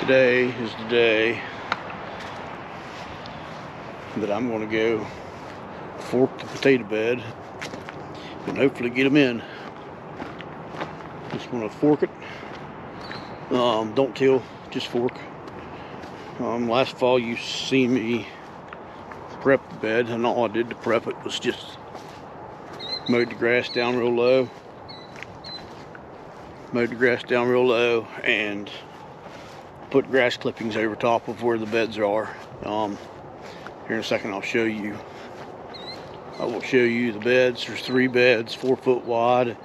Today is the day that I'm going to go fork the potato bed and hopefully get them in. Just going to fork it. Don't till, just fork. Last fall you seen me prep the bed, and all I did to prep it was just mowed the grass down real low. And put grass clippings over top of where the beds are. Here in a second I will show you the beds. There's 3 beds, 4 foot wide,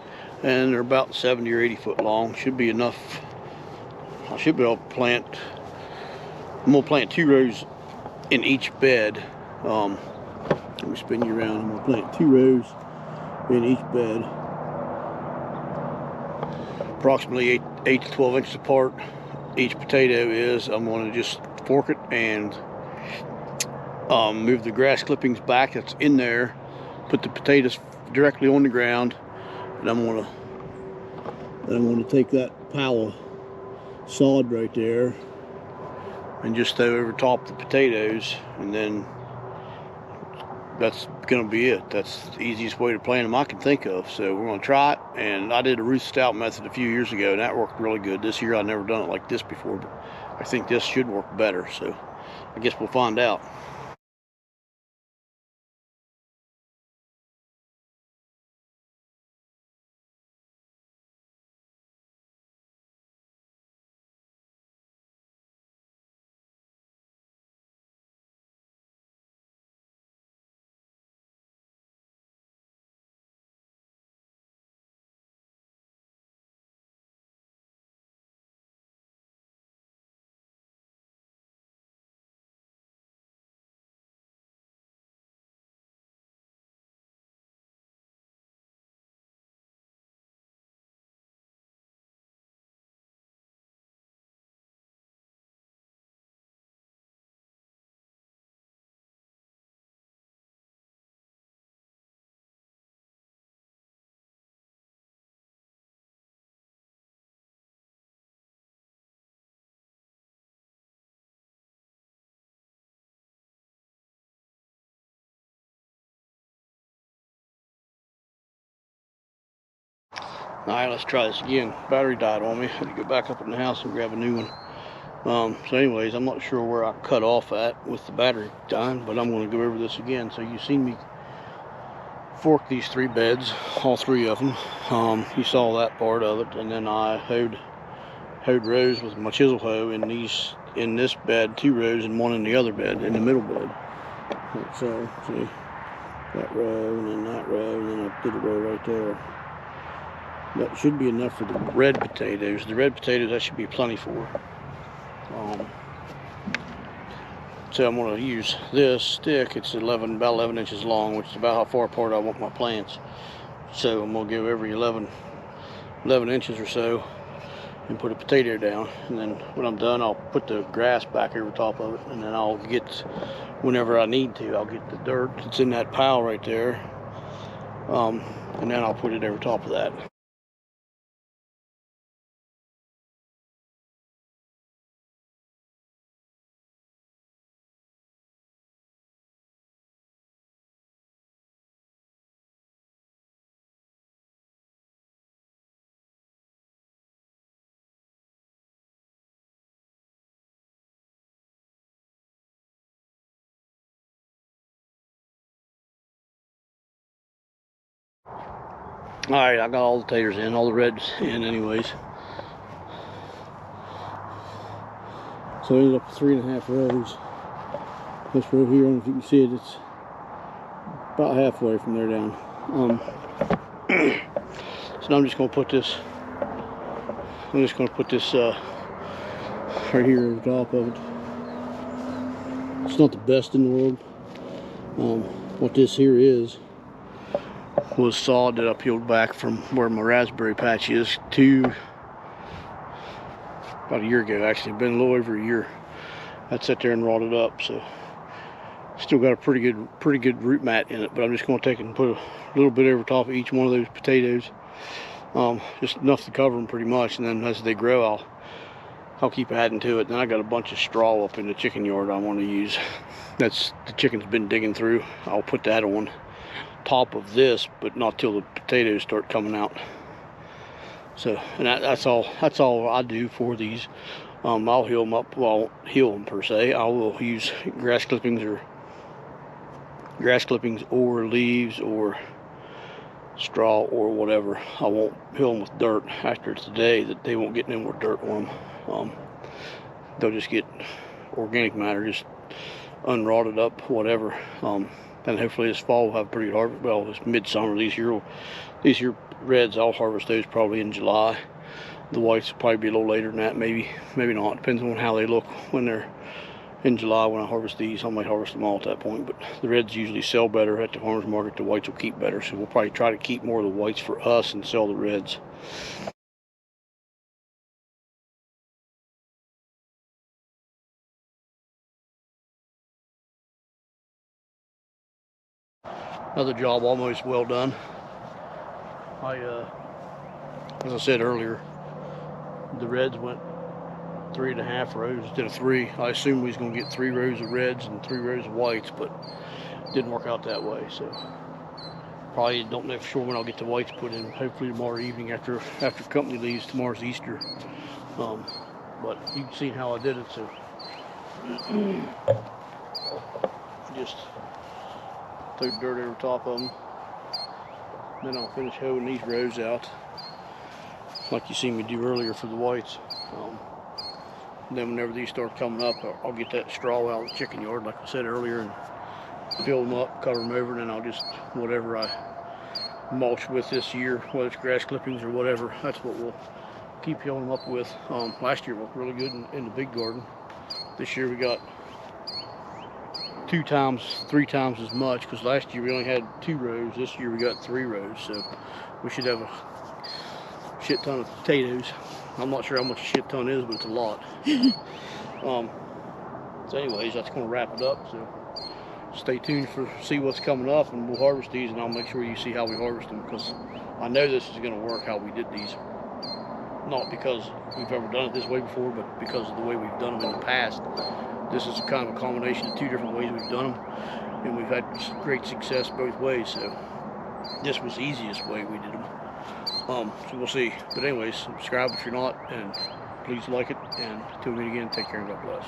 and they're about 70 or 80 foot long. Should be enough. I should be able to plant. I'm gonna plant 2 rows in each bed. Let me spin you around. I'm gonna plant 2 rows in each bed, approximately 8 to 12 inches apart. Each potato is. I'm going to just fork it and move the grass clippings back that's in there, put the potatoes directly on the ground, and I'm going to take that pile of sod right there and just throw over top the potatoes, and then that's going to be it. That's the easiest way to plant them I can think of. So we're going to try it. And I did a Ruth Stout method a few years ago, and that worked really good. This year I've never done it like this before, but I think this should work better. So I guess we'll find out. Alright, let's try this again. Battery died on me. I had to go back up in the house and grab a new one. So anyways, I'm not sure where I cut off at with the battery dying, but I'm going to go over this again. So you've seen me fork these 3 beds, all 3 of them. You saw that part of it, and then I hoed rows with my chisel hoe in this bed, 2 rows, and 1 in the other bed, in the middle bed. So see that row, and then that row, and then I did a row right there. That should be enough for the red potatoes. The red potatoes, that should be plenty for. So I'm going to use this stick. It's about 11 inches long, which is about how far apart I want my plants. So I'm going to go every 11 inches or so and put a potato down. And then when I'm done, I'll put the grass back over top of it. And then I'll get, whenever I need to, I'll get the dirt that's in that pile right there. And then I'll put it over top of that. Alright, I got all the taters in, all the reds in anyways. So I ended up with 3.5 rows. This row here, I don't know if you can see it, it's about halfway from there down. So now I'm just going to put this, right here over top of it. It's not the best in the world. What this here was sod that I peeled back from where my raspberry patch is to about a year ago. Actually, been a little over a year. I'd sat there and rotted up, so still got a pretty good root mat in it. But I'm just going to take it and put a little bit over top of each one of those potatoes, just enough to cover them pretty much. And then as they grow, I'll keep adding to it. Then I got a bunch of straw up in the chicken yard I want to use. That's the chicken's been digging through. I'll put that on top of this, but not till the potatoes start coming out. So, and that's all I do for these. I'll heal them up. Well, I won't heal them per se. I will use grass clippings or leaves or straw or whatever. I won't heal them with dirt. After today, that they won't get any more dirt on them. They'll just get organic matter, just unrotted up, whatever. And hopefully this fall we'll have pretty harvest. Well, it's midsummer. These here reds, I'll harvest those probably in July. The whites will probably be a little later than that, maybe not. Depends on how they look when they're in July. When I harvest these, I might harvest them all at that point. But the reds usually sell better at the farmer's market. The whites will keep better, so we'll probably try to keep more of the whites for us and sell the reds. Another job almost well done. As I said earlier, the reds went 3.5 rows instead of 3. I assumed we was going to get 3 rows of reds and 3 rows of whites, but it didn't work out that way. So probably don't know for sure when I'll get the whites put in. Hopefully tomorrow evening after company leaves. Tomorrow's Easter. But you can see how I did it. So just throw dirt over top of them. Then I'll finish hoeing these rows out like you seen me do earlier for the whites. Then whenever these start coming up, I'll get that straw out of the chicken yard like I said earlier and fill them up, cover them over, and then I'll just, whatever I mulch with this year, whether it's grass clippings or whatever, that's what we'll keep filling them up with. Last year worked really good in the big garden. This year we got 3 times as much, because last year we only had 2 rows. This year we got 3 rows, so we should have a shit ton of potatoes. I'm not sure how much a shit ton is, but it's a lot. So anyways, that's going to wrap it up. So stay tuned for see what's coming up, and we'll harvest these, and I'll make sure you see how we harvest them, because I know this is going to work how we did these. Not because we've ever done it this way before, but because of the way we've done them in the past. This is kind of a combination of 2 different ways we've done them, and we've had great success both ways. So this was the easiest way we did them. So we'll see. But anyways, subscribe if you're not, and please like it, and tune in again. Take care and God bless.